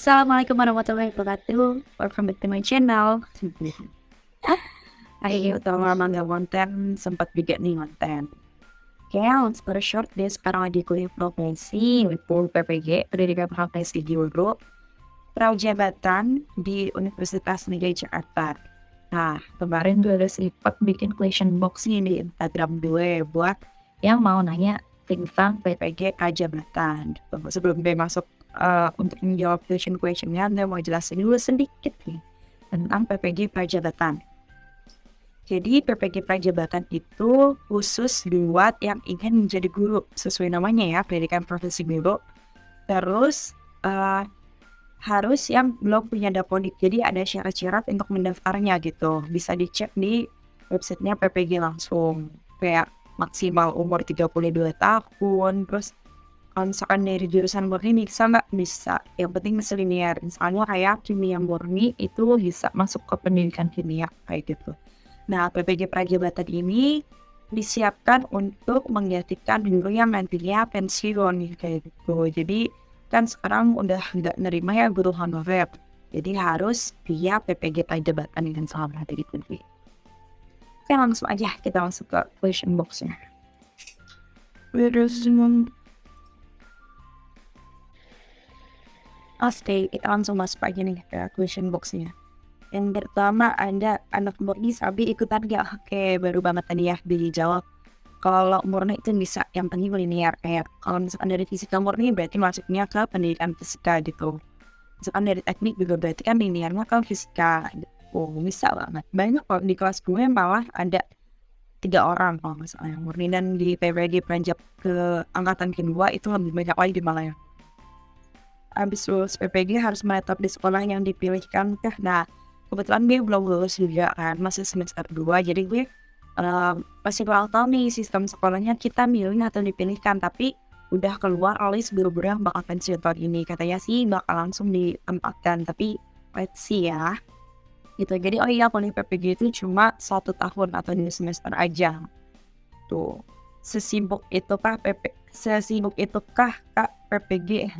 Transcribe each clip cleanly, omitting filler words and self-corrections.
Assalamualaikum warahmatullahi wabarakatuh. Welcome back to my channel. Ayo, udah lama nggak konten, sempat juga nih konten. Oke, long story short, dia sekarang lagi kuliah profesi, PPG, Pendidikan Profesi Guru, Prajabatan di Universitas Negeri Jakarta. Nah, kemarin gue ada sempat bikin question box nih di Instagram gue buat yang mau nanya tentang PPG Prajabatan. Sebelum gue masuk untuk menjawab questionnya, gue mau jelasin dulu sedikit nih tentang PPG Prajabatan. Jadi PPG Prajabatan itu khusus buat yang ingin menjadi guru, sesuai namanya ya, pendidikan profesi guru. Terus harus yang belum punya dapodik, jadi ada syarat-syarat untuk mendaftarnya gitu. Bisa dicek di websitenya PPG langsung, kayak maksimal umur 32 tahun, terus kalau misalkan dari jurusan murni bisa nggak? Bisa, yang penting masih linear. Misalnya kayak kimia murni itu bisa masuk ke pendidikan kimia kayak gitu. Nah, PPG Prajabatan ini disiapkan untuk menggantikan guru yang nantinya pensiun nih, kayak gitu. Jadi kan sekarang udah nggak nerima ya guru honorer. Jadi harus via PPG Prajabatan yang sama dari itu. Oke, langsung aja kita masuk ke question box-nya. Oke, kita langsung masuk aja nih ke question box-nya. Yang pertama ada anak murni sabi ikutan gak? Oke, baru banget tadi ya dijawab. Kalau murni itu bisa yang penting linear, kayak kalau misalkan dari fisika murni berarti masuknya ke pendidikan fisika gitu. Misalkan dari teknik juga berarti kan linearnya ke fisika gitu. Bisa banget. Banyak kok di kelas gue malah ada 3 orang kalau nggak salah yang murni, dan di PPG Pranjab ke angkatan kedua itu lebih banyak lagi di Malaysia. Habis lulus PPG harus menetap di sekolah yang dipilihkan. Nah, kebetulan gue belum lulus juga kan, masih semester 2, jadi gue masih kurang tahu nih sistem sekolahnya kita milih atau dipilihkan, tapi udah keluar list guru-guru yang bakal pensiun tahun ini. Katanya sih bakal langsung ditempatkan, tapi let's see ya. Gitu. Jadi oh iya, kuliah PPG itu cuma 1 tahun atau 2 semester aja. Tuh. Sesibuk itukah Kak PPG?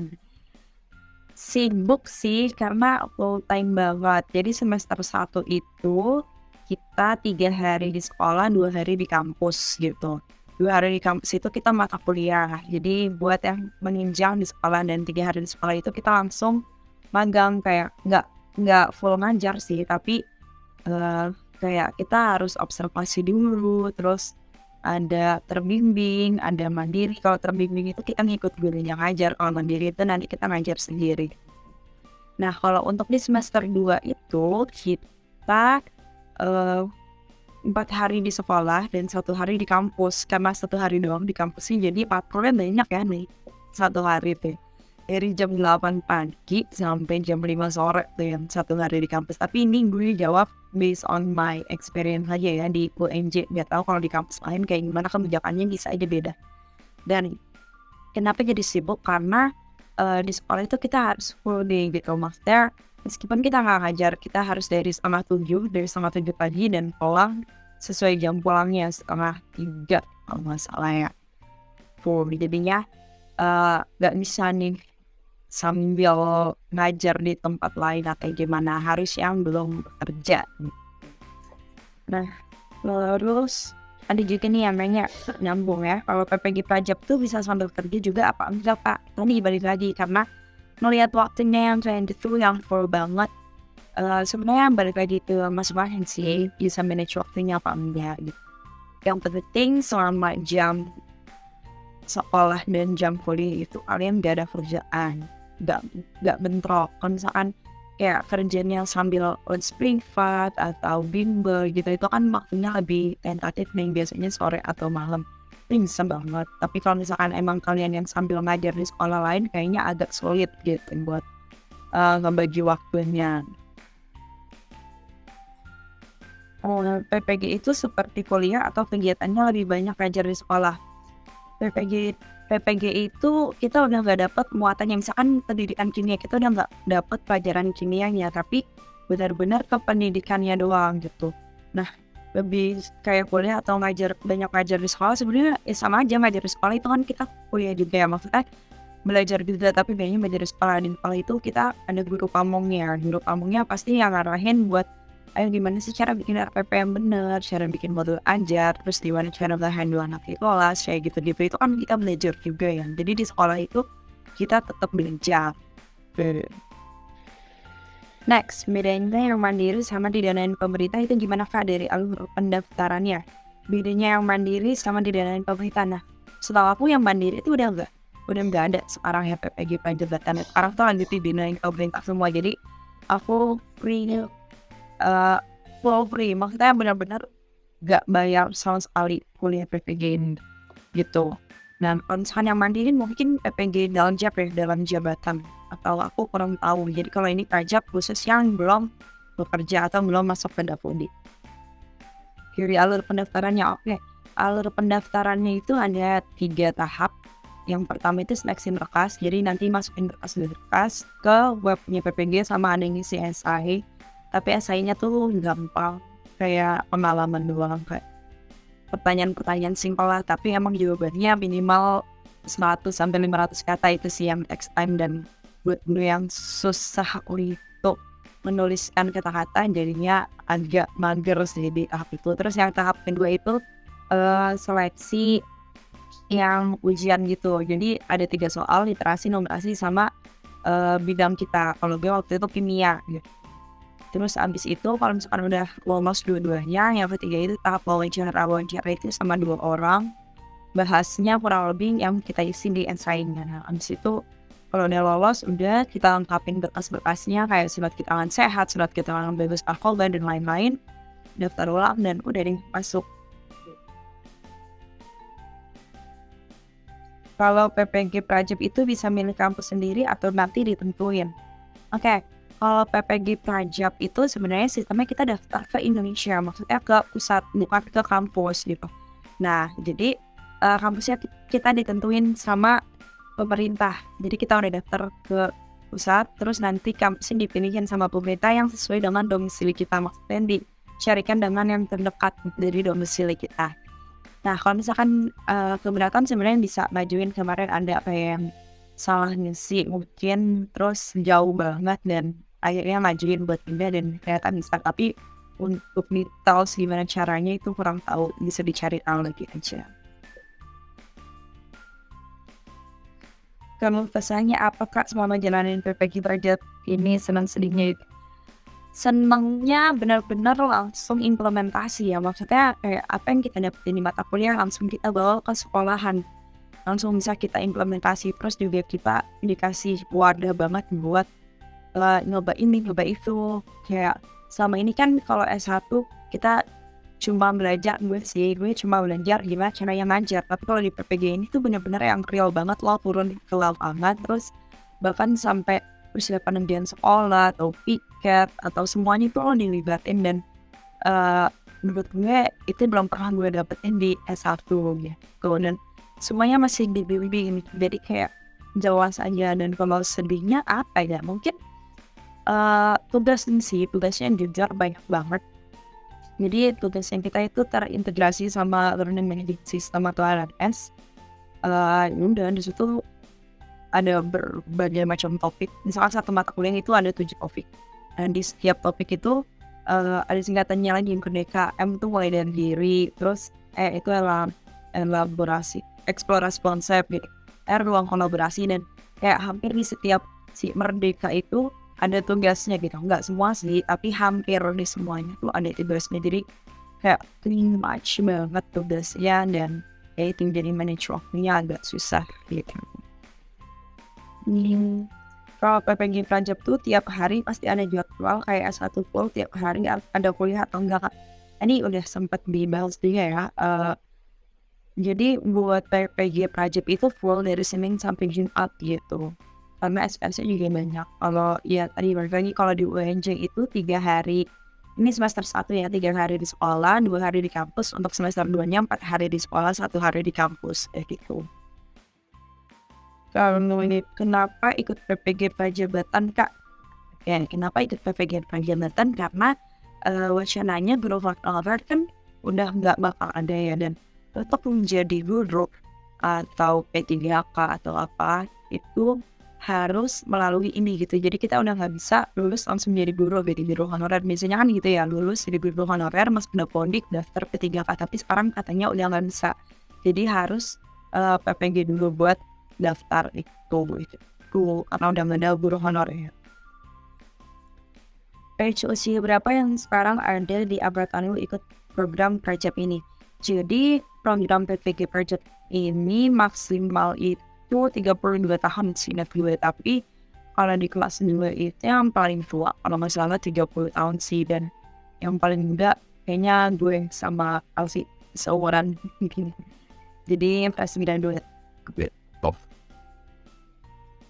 Sibuk sih, karena full time banget. Jadi semester 1 itu kita 3 hari di sekolah, 2 hari di kampus gitu. 2 hari di kampus itu kita mata kuliah. Jadi buat yang menunjang di sekolah, dan 3 hari di sekolah itu kita langsung magang, kayak nggak full ngajar sih, tapi kayak kita harus observasi dulu, terus ada terbimbing, ada mandiri. Kalau terbimbing itu kita ngikut gurunya ngajar, kalau mandiri itu nanti kita ngajar sendiri. Nah, kalau untuk di semester 2 itu kita 4 hari di sekolah dan 1 hari di kampus. Karena 1 hari doang di kampus sih, jadi patrolnya banyak ya nih 1 hari tuh. Dari jam 8 pagi sampai jam 5 sore tuh yang 1 hari di kampus. Tapi ini gue jawab based on my experience aja ya di UNJ. Gak tahu kalau di kampus lain kayak gimana, kebijakannya bisa aja beda. Dan kenapa jadi sibuk? Karena di sekolah itu kita harus full day gitu. Maksudnya meskipun kita nggak ngajar, kita harus dari setengah 7 pagi dan pulang sesuai jam pulangnya 2:30 kalau nggak salah ya. Full, jadinya nggak bisa nih sambil ngajar di tempat lain atau gimana, harus yang belum bekerja. Nah, terus ada juga nih yang nanya, nyambung ya, kalau PPG Pajab tuh bisa sambil kerja juga apa enggak Pak? Tadi balik lagi, karena melihat waktunya yang kayak gitu yang full banget, sebenarnya balik lagi ke masing-masing sih, bisa manage waktunya apa enggak gitu. Yang penting selama jam sekolah dan jam kuliah itu kalian gak ada kerjaan, gak bentrok. Kalau misalkan kayak kerjanya sambil lunch privat atau bimbel gitu, itu kan waktunya lebih tentatif nih, biasanya sore atau malam. Ini bisa banget. Tapi kalau misalkan emang kalian yang sambil ngajar di sekolah lain, kayaknya agak sulit gitu buat ngebagi waktunya. PPG itu seperti kuliah atau kegiatannya lebih banyak ngajar di sekolah? PPG itu kita udah nggak dapat muatannya, misalkan pendidikan kimia kita udah nggak dapat pelajaran kimianya, tapi benar-benar ke pendidikannya doang gitu. Nah, lebih kayak kuliah atau banyak ngajar di sekolah, sebenarnya sama aja. Ngajar di sekolah itu kan kita kuliah juga ya, maksudnya belajar juga, tapi biasanya belajar di sekolah. Di sekolah itu kita ada guru pamongnya pasti yang ngarahin buat, ayo gimana sih cara bikin RPP yang bener, cara bikin modul ajar, terus gimana cara nge-handle anak di kelas, kayak gitu-gitu. Itu kan kita belajar juga ya. Jadi di sekolah itu kita tetap belajar. Next, bedanya yang mandiri sama didanain pemerintah itu gimana Kak dari alur pendaftarannya? Bedanya yang mandiri sama didanain pemerintah. Nah, setahu aku yang mandiri itu udah nggak ada sekarang ya PPG Pajabatan. Sekarang tuh lagi didanain pemerintah semua. Jadi aku full free. Maksudnya benar-benar nggak bayar sama sekali kuliah PPG ini gitu. Dan kalau misalkan yang mandiri mungkin PPG dalam jabatan, atau aku kurang tahu. Jadi kalau ini pajak khusus yang belum bekerja atau belum masuk ke Dapodi. Kiri alur pendaftarannya, oke. Alur pendaftarannya itu ada 3 tahap. Yang pertama itu seleksi berkas, jadi nanti masukin berkas ke webnya PPG sama ada yang ngisi esai. Tapi esainya tuh gampang, kayak pengalaman doang, kayak pertanyaan-pertanyaan simpel lah, tapi emang jawabannya minimal 100-500 kata. Itu sih yang takes time, dan buat gue yang susah untuk menuliskan kata-kata jadinya agak mager sih di tahap itu. Terus yang tahap kedua itu seleksi yang ujian gitu. Jadi ada 3 soal, literasi, numerasi, sama bidang kita. Kalau gue waktu itu kimia gitu. Terus abis itu kalau misalkan udah lolos dua-duanya, yang ketiga itu tahap wawancara itu sama 2 orang, bahasnya kurang lebih yang kita isi di esainya. Nah abis itu kalau udah lolos, udah kita lengkapin berkas-berkasnya kayak surat keterangan sehat, surat keterangan bebas narkoba dan lain-lain, daftar ulang, dan udah deh masuk. Kalau PPG Prajab itu bisa milih kampus sendiri atau nanti ditentuin. Oke, kalau PPG Prajab itu sebenarnya sistemnya kita daftar ke Indonesia, maksudnya ke pusat, bukan ke kampus gitu. Nah, jadi kampusnya kita ditentuin sama pemerintah. Jadi kita udah daftar ke pusat, terus nanti kampusnya dipilihin sama pemerintah yang sesuai dengan domisili kita, maksudnya dicarikan dengan yang terdekat dari domisili kita. Nah, kalau misalkan keberatan sebenarnya bisa majuin. Kemarin ada kayak yang salah ngisi mungkin, terus jauh banget, dan akhirnya majuin buat pindah dan ternyata bisa. Tapi untuk details gimana caranya itu kurang tahu, bisa dicari tahu lagi aja. Kamu pesannya apa Kak selama jalanin PPG Prajab ini, senang sedihnya itu? Senangnya benar-benar langsung implementasi ya, maksudnya kayak apa yang kita dapetin di mata kuliah langsung kita bawa ke sekolahan, langsung bisa kita implementasi. Terus juga kita dikasih wadah banget buat nyoba ini, nyoba itu. Kayak selama ini kan kalau S1 kita cuma belajar, gue cuma belajar gimana caranya ngajar. Tapi kalau di PPG ini tuh bener-bener yang real banget, lo turun ke lapangan, terus bahkan sampai persiapan ujian sekolah atau piket atau semuanya itu lo dilibatin. Dan menurut gue itu belum pernah gue dapetin di S1 gitu. Dan semuanya masih dibimbing, jadi kayak jelas aja. Dan kalau sedihnya apa ya, mungkin tugasnya jujur banyak banget. Jadi tugas yang kita itu terintegrasi sama learning management system atau LMS. Udah di situ ada berbagai macam topik. Misalkan satu mata kuliah itu ada 7 topik. Dan di setiap topik itu ada singkatannya lagi. KDKM itu mulai dari diri, terus itu elaborasi, eksplorasi konsep gitu. Ruang kolaborasi, dan kayak hampir di setiap si Merdeka itu ada tugasnya gitu. Nggak semua sih, tapi hampir di semuanya tuh ada tugasnya. Jadi kayak much banget tugasnya, dan itu jadi manage waktunya agak susah gitu. Kalau PPG Prajab tuh tiap hari pasti ada jadwal kayak S1 full, tiap hari ada kuliah atau enggak. Ini udah sempat dibahas juga ya. Jadi buat PPG Prajab itu full dari Senin sampai Jumat gitu. Karena SPS-nya juga banyak. Kalau ya tadi lagi kalau di UNJ itu 3 hari. Ini semester 1 ya, 3 hari di sekolah, 2 hari di kampus. Untuk semester 2-nya 4 hari di sekolah, 1 hari di kampus gitu. Kalau ini kenapa ikut PPG Prajabatan Kak? Ya, kenapa ikut PPG Prajabatan? Karena wacananya guru fakultas kan udah nggak bakal ada ya, dan untuk menjadi guru atau P3K atau apa, itu harus melalui ini gitu. Jadi kita udah nggak bisa lulus langsung jadi guru honorer. Biasanya kan gitu ya, lulus jadi guru honorer, masuk Dapodik, daftar P3K. Tapi sekarang katanya udah nggak bisa. Jadi harus PPG dulu buat daftar itu karena udah nggak ada guru honorer. Age usia berapa yang sekarang ada di angkatan lu ikut program Percep ini? Jadi program PPG Percep ini maksimal itu 32 tahun seingat gue, tapi kalau di kelas 2 itu yang paling tua kalau nggak salah 30 tahun sih, dan yang paling muda kayaknya gue sama Alfi seumuran. Jadi kelas 92.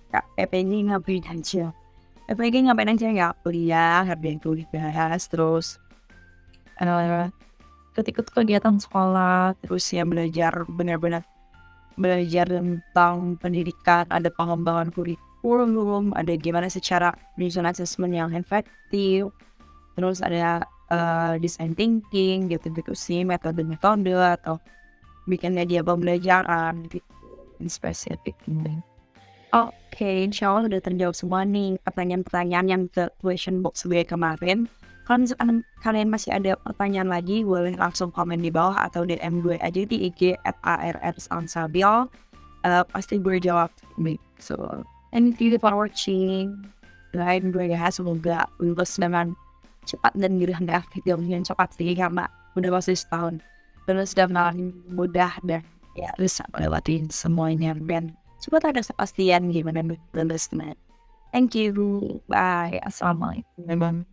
Kak, PPG ngapain aja? PPG ngapain aja ya? Kuliah, ngerjain tugas, terus ikut-ikut kegiatan sekolah, terus ya belajar benar-benar belajar tentang pendidikan, ada pengembangan kurikulum, ada gimana secara revision assessment yang efektif, terus ada design thinking gitu-gitu sih, metode-metode atau bikin media pembelajaran gitu, yang spesifik. Oke, insya Allah udah terjawab semua nih pertanyaan-pertanyaan yang ke question box gue kemarin. Kalau misalkan kalian masih ada pertanyaan lagi, boleh langsung komen di bawah atau DM gue aja di IG @arrsansabil. Pasti gue jawab. So, thank you for watching. Doain gue ya, semoga lulus dengan cepat dan mudah dengan cepat sih, karena udah masih setahun. Lulus dengan mudah dan ya bisa melewati semuanya, dan cepat ada kepastian gimana lulusnya. Thank you. Bye. Assalamualaikum.